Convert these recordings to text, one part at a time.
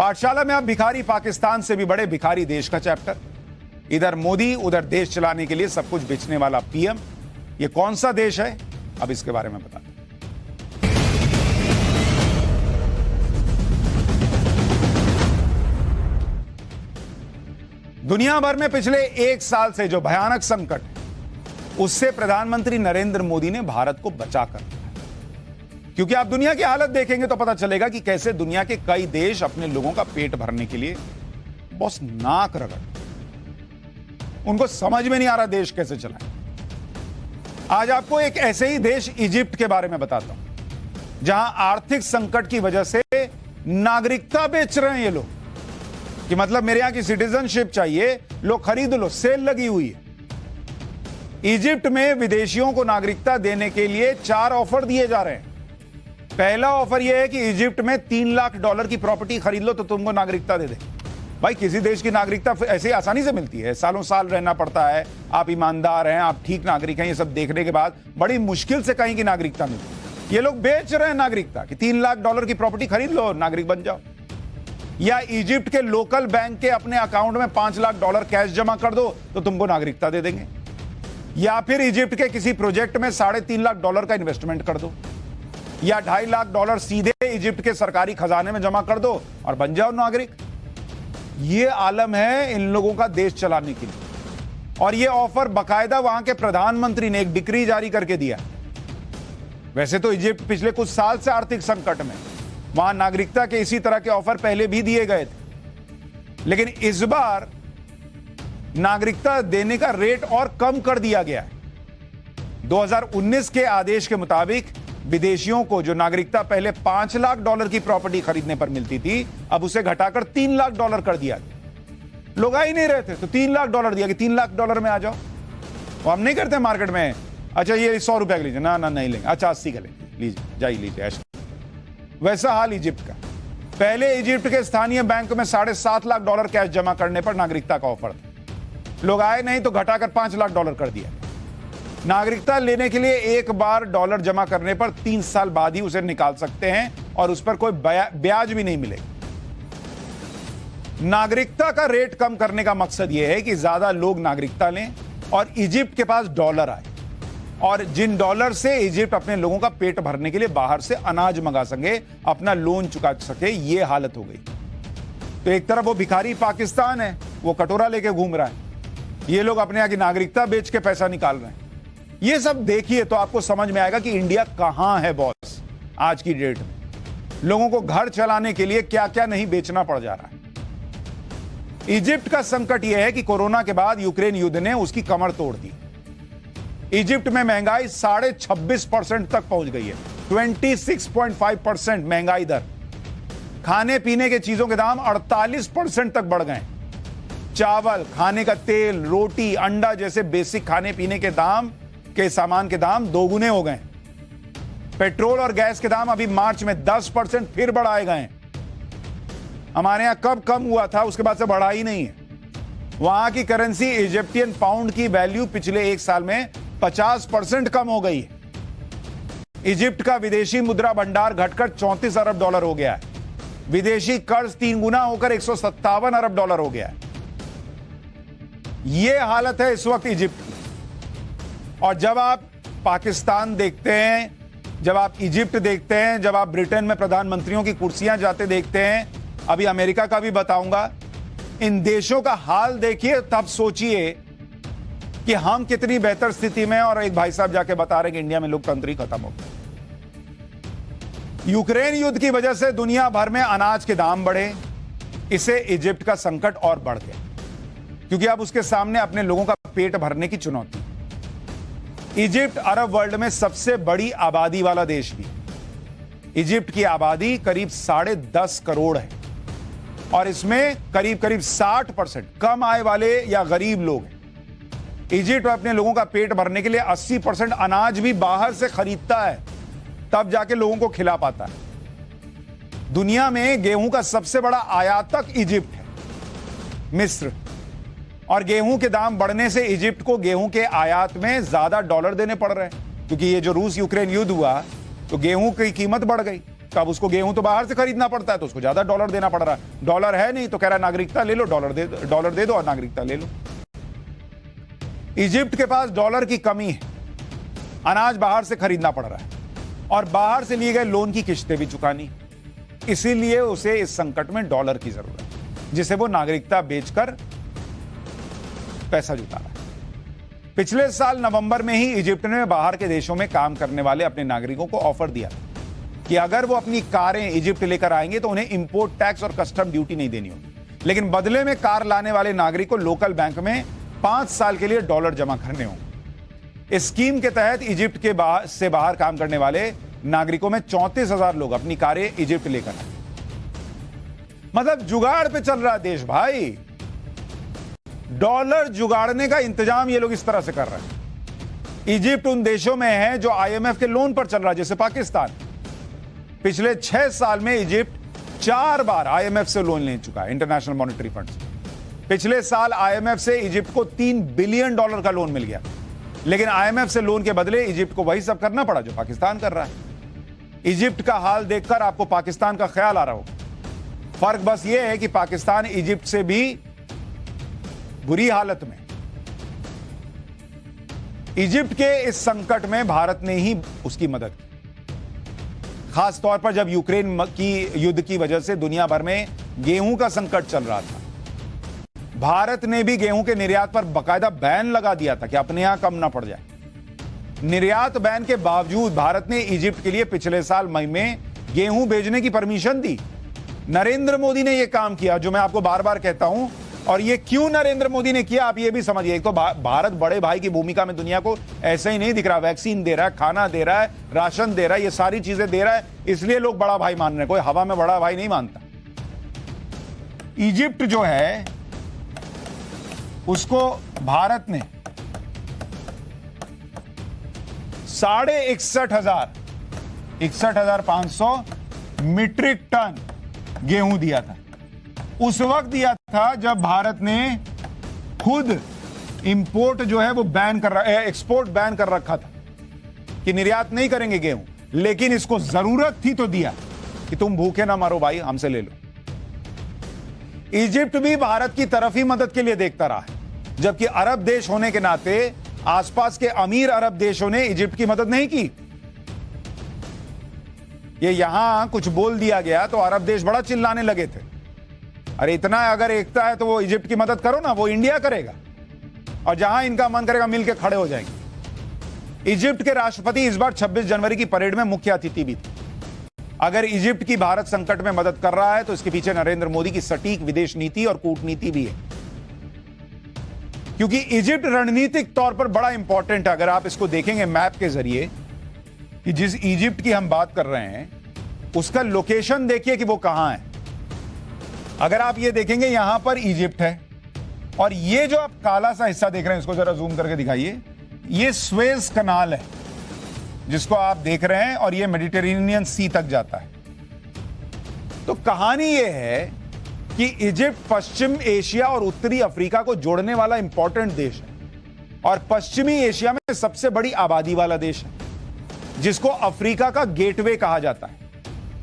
पाठशाला में अब भिखारी पाकिस्तान से भी बड़े भिखारी देश का चैप्टर। इधर मोदी, उधर देश चलाने के लिए सब कुछ बेचने वाला पीएम। ये कौन सा देश है, अब इसके बारे में बताते हैं। दुनिया भर में पिछले एक साल से जो भयानक संकट है, उससे प्रधानमंत्री नरेंद्र मोदी ने भारत को बचा कर रखा है। क्योंकि आप दुनिया की हालत देखेंगे तो पता चलेगा कि कैसे दुनिया के कई देश अपने लोगों का पेट भरने के लिए बस नाक रगड़, उनको समझ में नहीं आ रहा देश कैसे चलाएं। आज आपको एक ऐसे ही देश इजिप्ट के बारे में बताता हूं, जहां आर्थिक संकट की वजह से नागरिकता बेच रहे हैं ये लोग, कि मतलब मेरे यहां की सिटीजनशिप चाहिए, लो खरीद लो, सेल लगी हुई है। इजिप्ट में विदेशियों को नागरिकता देने के लिए 4 ऑफर दिए जा रहे हैं। पहला ऑफर यह है कि इजिप्ट में $3 लाख की प्रॉपर्टी खरीद लो तो तुमको नागरिकता दे दे। भाई, किसी देश की नागरिकता ऐसे आसानी से मिलती है? सालों साल रहना पड़ता है, आप ईमानदार हैं, आप ठीक नागरिक हैं, ये सब देखने के बाद बड़ी मुश्किल से कहीं की नागरिकता मिलती है। ये लोग बेच रहे हैं नागरिकता कि $3 लाख की प्रॉपर्टी खरीद लो, नागरिक बन जाओ। या इजिप्ट के लोकल बैंक के अपने अकाउंट में $5 लाख कैश जमा कर दो तो तुमको नागरिकता दे देंगे। या फिर इजिप्ट के किसी प्रोजेक्ट में $3.5 लाख का इन्वेस्टमेंट कर दो, या $2.5 लाख सीधे इजिप्ट के सरकारी खजाने में जमा कर दो और बन जाओ नागरिक। ये आलम है इन लोगों का देश चलाने के लिए। और ये ऑफर बाकायदा वहां के प्रधानमंत्री ने एक डिक्री जारी करके दिया। वैसे तो इजिप्ट पिछले कुछ साल से आर्थिक संकट में, वहां नागरिकता के इसी तरह के ऑफर पहले भी दिए गए थे, लेकिन इस बार नागरिकता देने का रेट और कम कर दिया गया है। 2019 के आदेश के मुताबिक विदेशियों को जो नागरिकता पहले $5 लाख की प्रॉपर्टी खरीदने पर मिलती थी, अब उसे घटाकर $3 लाख कर दिया गया। लोग आ ही नहीं रहे थे तो $3 लाख दिया कि $3 लाख में आ जाओ। वो हम नहीं करते मार्केट में, अच्छा ये $100 का लीजिए, ना नहीं लेंगे, अच्छा 80 का लेंगे, लीजिए जाइए लीजिए ऐसा। वैसा हाल इजिप्ट का। पहले इजिप्ट के स्थानीय बैंक में $7.5 लाख कैश जमा करने पर नागरिकता का ऑफर था। लोग आए नहीं तो घटाकर $5 लाख कर दिया। नागरिकता लेने के लिए एक बार डॉलर जमा करने पर 3 साल बाद ही उसे निकाल सकते हैं और उस पर कोई ब्याज भी नहीं मिलेगा। नागरिकता का रेट कम करने का मकसद यह है कि ज्यादा लोग नागरिकता लें और इजिप्ट के पास डॉलर आए, और जिन डॉलर से इजिप्ट अपने लोगों का पेट भरने के लिए बाहर से अनाज मंगा सके, अपना लोन चुका सके। ये हालत हो गई। तो एक तरफ वो भिखारी पाकिस्तान है, वो कटोरा लेके घूम रहा है, ये लोग अपने यहां की नागरिकता बेच के पैसा निकाल रहे हैं। ये सब देखिए तो आपको समझ में आएगा कि इंडिया कहां है बॉस आज की डेट में। लोगों को घर चलाने के लिए क्या क्या नहीं बेचना पड़ जा रहा है। इजिप्ट का संकट यह है कि कोरोना के बाद यूक्रेन युद्ध ने उसकी कमर तोड़ दी। इजिप्ट में महंगाई 26.5% तक पहुंच गई है। 26.5% महंगाई दर। खाने पीने के चीजों के दाम 48% तक बढ़ गए। चावल, खाने का तेल, रोटी, अंडा जैसे बेसिक खाने पीने के दाम के सामान के दाम दोगुने हो गए। पेट्रोल और गैस के दाम अभी मार्च में 10% फिर बढ़ाए गए। हमारे यहां कब कम हुआ था, उसके बाद से बढ़ा ही नहीं है। वहां की करेंसी इजिप्टियन पाउंड की वैल्यू पिछले एक साल में 50% कम हो गई है। इजिप्ट का विदेशी मुद्रा भंडार घटकर $34 अरब हो गया है। विदेशी कर्ज 3 गुना होकर $157 अरब हो गया है। यह हालत है इस वक्त इजिप्ट की। और जब आप पाकिस्तान देखते हैं, जब आप इजिप्ट देखते हैं, जब आप ब्रिटेन में प्रधानमंत्रियों की कुर्सियां जाते देखते हैं, अभी अमेरिका का भी बताऊंगा, इन देशों का हाल देखिए, तब सोचिए कि हम कितनी बेहतर स्थिति में। और एक भाई साहब जाके बता रहे कि इंडिया में लोकतंत्र ही खत्म हो गया। यूक्रेन युद्ध की वजह से दुनिया भर में अनाज के दाम बढ़े, इससे इजिप्ट का संकट और बढ़ गया, क्योंकि अब उसके सामने अपने लोगों का पेट भरने की चुनौती। इजिप्ट अरब वर्ल्ड में सबसे बड़ी आबादी वाला देश भी। इजिप्ट की आबादी करीब 10.5 करोड़ है और इसमें करीब 60% कम आय वाले या गरीब लोग हैं। इजिप्ट अपने लोगों का पेट भरने के लिए 80% अनाज भी बाहर से खरीदता है, तब जाके लोगों को खिला पाता है। दुनिया में गेहूं का सबसे बड़ा आयातक इजिप्ट है, मिस्र। और गेहूं के दाम बढ़ने से इजिप्ट को गेहूं के आयात में ज्यादा डॉलर देने पड़ रहे हैं, क्योंकि ये जो रूस यूक्रेन युद्ध हुआ तो गेहूं की कीमत बढ़ गई, उसका, अब उसको गेहूं तो बाहर से खरीदना पड़ता है तो उसको ज्यादा डॉलर देना पड़ रहा है। डॉलर है नहीं तो कह रहा है नागरिकता ले लो, डॉलर दे दो और नागरिकता ले लो। इजिप्ट के पास डॉलर की कमी है, अनाज बाहर से खरीदना पड़ रहा है और बाहर से लिए गए लोन की किस्तें भी चुकानी, इसीलिए उसे इस संकट में डॉलर की जरूरत है, जिसे वो नागरिकता बेचकर पैसा जुटा रहा है। पिछले साल नवंबर में ही इजिप्ट ने बाहर के देशों में काम करने वाले अपने नागरिकों को ऑफर दिया कि अगर वो अपनी कारें इजिप्ट लेकर आएंगे तो उन्हें इंपोर्ट टैक्स और कस्टम ड्यूटी नहीं देनी होगी, लेकिन बदले में कार लाने वाले नागरिक को लोकल बैंक में 5 साल के लिए डॉलर जमा करने होंगे। इस स्कीम के तहत इजिप्ट के से बाहर काम करने वाले नागरिकों में 34,000 लोग अपनी कारें इजिप्ट लेकर आए। मतलब जुगाड़ पे चल रहा है देश भाई, डॉलर जुगाड़ने का इंतजाम ये लोग इस तरह से कर रहे हैं। इजिप्ट उन देशों में है जो आईएमएफ के लोन पर चल रहा है, जैसे पाकिस्तान। पिछले 6 साल में इजिप्ट 4 बार आईएमएफ से लोन ले चुका है, इंटरनेशनल मॉनेटरी फंड से। पिछले साल आईएमएफ से इजिप्ट को $3 बिलियन का लोन मिल गया, लेकिन आईएमएफ से लोन के बदले इजिप्ट को वही सब करना पड़ा जो पाकिस्तान कर रहा है। इजिप्ट का हाल देखकर आपको पाकिस्तान का ख्याल आ रहा होगा। फर्क बस यह है कि पाकिस्तान इजिप्ट से भी बुरी हालत में। इजिप्ट के इस संकट में भारत ने ही उसकी मदद की, खास तौर पर जब यूक्रेन की युद्ध की वजह से दुनिया भर में गेहूं का संकट चल रहा था। भारत ने भी गेहूं के निर्यात पर बाकायदा बैन लगा दिया था कि अपने यहां कम ना पड़ जाए। निर्यात बैन के बावजूद भारत ने इजिप्ट के लिए पिछले साल मई में गेहूं भेजने की परमिशन दी। नरेंद्र मोदी ने यह काम किया, जो मैं आपको बार बार कहता हूं। और ये क्यों नरेंद्र मोदी ने किया, आप ये भी समझिए। एक तो भारत बड़े भाई की भूमिका में दुनिया को ऐसे ही नहीं दिख रहा, वैक्सीन दे रहा है, खाना दे रहा है, राशन दे रहा है, ये सारी चीजें दे रहा है, इसलिए लोग बड़ा भाई मान रहे हैं। कोई हवा में बड़ा भाई नहीं मानता। इजिप्ट जो है उसको भारत ने 61,500 मीट्रिक टन गेहूं दिया था। उस वक्त दिया था जब भारत ने खुद इंपोर्ट जो है वो बैन कर रहा, एक्सपोर्ट बैन कर रखा था कि निर्यात नहीं करेंगे गेहूं, लेकिन इसको जरूरत थी तो दिया कि तुम भूखे ना मरो भाई, हमसे ले लो। इजिप्ट भी भारत की तरफ ही मदद के लिए देखता रहा है, जबकि अरब देश होने के नाते आसपास के अमीर अरब देशों ने इजिप्ट की मदद नहीं की। ये यहां कुछ बोल दिया गया तो अरब देश बड़ा चिल्लाने लगे थे, अरे इतना अगर एकता है तो वो इजिप्ट की मदद करो ना, वो इंडिया करेगा, और जहां इनका मन करेगा मिलकर खड़े हो जाएंगे। इजिप्ट के राष्ट्रपति इस बार 26 जनवरी की परेड में मुख्य अतिथि भी थे। अगर इजिप्ट की भारत संकट में मदद कर रहा है तो इसके पीछे नरेंद्र मोदी की सटीक विदेश नीति और कूटनीति भी है, क्योंकि इजिप्ट रणनीतिक तौर पर बड़ा इंपॉर्टेंट है। अगर आप इसको देखेंगे मैप के जरिए कि जिस इजिप्ट की हम बात कर रहे हैं उसका लोकेशन देखिए कि वो कहां है। अगर आप ये देखेंगे यहां पर इजिप्ट है, और ये जो आप काला सा हिस्सा देख रहे हैं इसको जरा जूम करके दिखाइए, ये स्वेज कनाल है जिसको आप देख रहे हैं, और ये मेडिटेरेनियन सी तक जाता है। तो कहानी ये है कि इजिप्ट पश्चिम एशिया और उत्तरी अफ्रीका को जोड़ने वाला इंपॉर्टेंट देश है, और पश्चिमी एशिया में सबसे बड़ी आबादी वाला देश है, जिसको अफ्रीका का गेटवे कहा जाता है।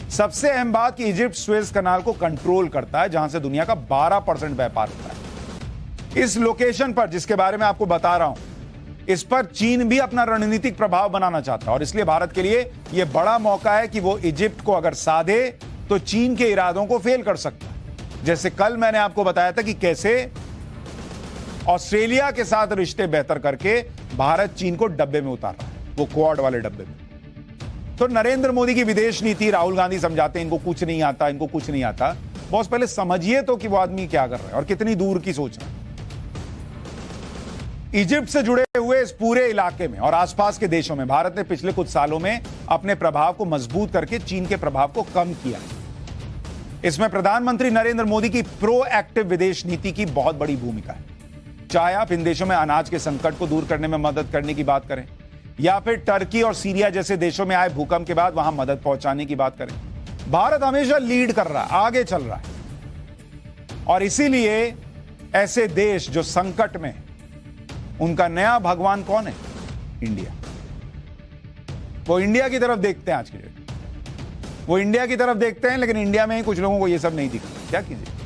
सबसे अहम बात कि इजिप्ट स्वेज कनाल को कंट्रोल करता है, जहां से दुनिया का 12% व्यापार होता है। इस लोकेशन पर जिसके बारे में आपको बता रहा हूं, इस पर चीन भी अपना रणनीतिक प्रभाव बनाना चाहता है, और इसलिए भारत के लिए यह बड़ा मौका है कि वो इजिप्ट को अगर साधे तो चीन के इरादों को फेल कर सकता है। जैसे कल मैंने आपको बताया था कि कैसे ऑस्ट्रेलिया के साथ रिश्ते बेहतर करके भारत चीन को डब्बे में उतार रहा है, वो क्वाड वाले डब्बे में। तो नरेंद्र मोदी की विदेश नीति, राहुल गांधी समझाते हैं इनको कुछ नहीं आता, इनको कुछ नहीं आता। बॉस पहले समझिए तो कि वो आदमी क्या कर रहा है और कितनी दूर की सोच रहा है। इजिप्ट से जुड़े हुए इस पूरे इलाके में और आसपास के देशों में भारत ने पिछले कुछ सालों में अपने प्रभाव को मजबूत करके चीन के प्रभाव को कम किया। इसमें प्रधानमंत्री नरेंद्र मोदी की प्रोएक्टिव विदेश नीति की बहुत बड़ी भूमिका है। चाहे आप इन देशों में अनाज के संकट को दूर करने में मदद करने की बात करें, या फिर टर्की और सीरिया जैसे देशों में आए भूकंप के बाद वहां मदद पहुंचाने की बात करें, भारत हमेशा लीड कर रहा है, आगे चल रहा है। और इसीलिए ऐसे देश जो संकट में, उनका नया भगवान कौन है? इंडिया। वो इंडिया की तरफ देखते हैं आज की डेट। वो इंडिया की तरफ देखते हैं, लेकिन इंडिया में ही कुछ लोगों को ये सब नहीं दिखता। क्या कीजिए।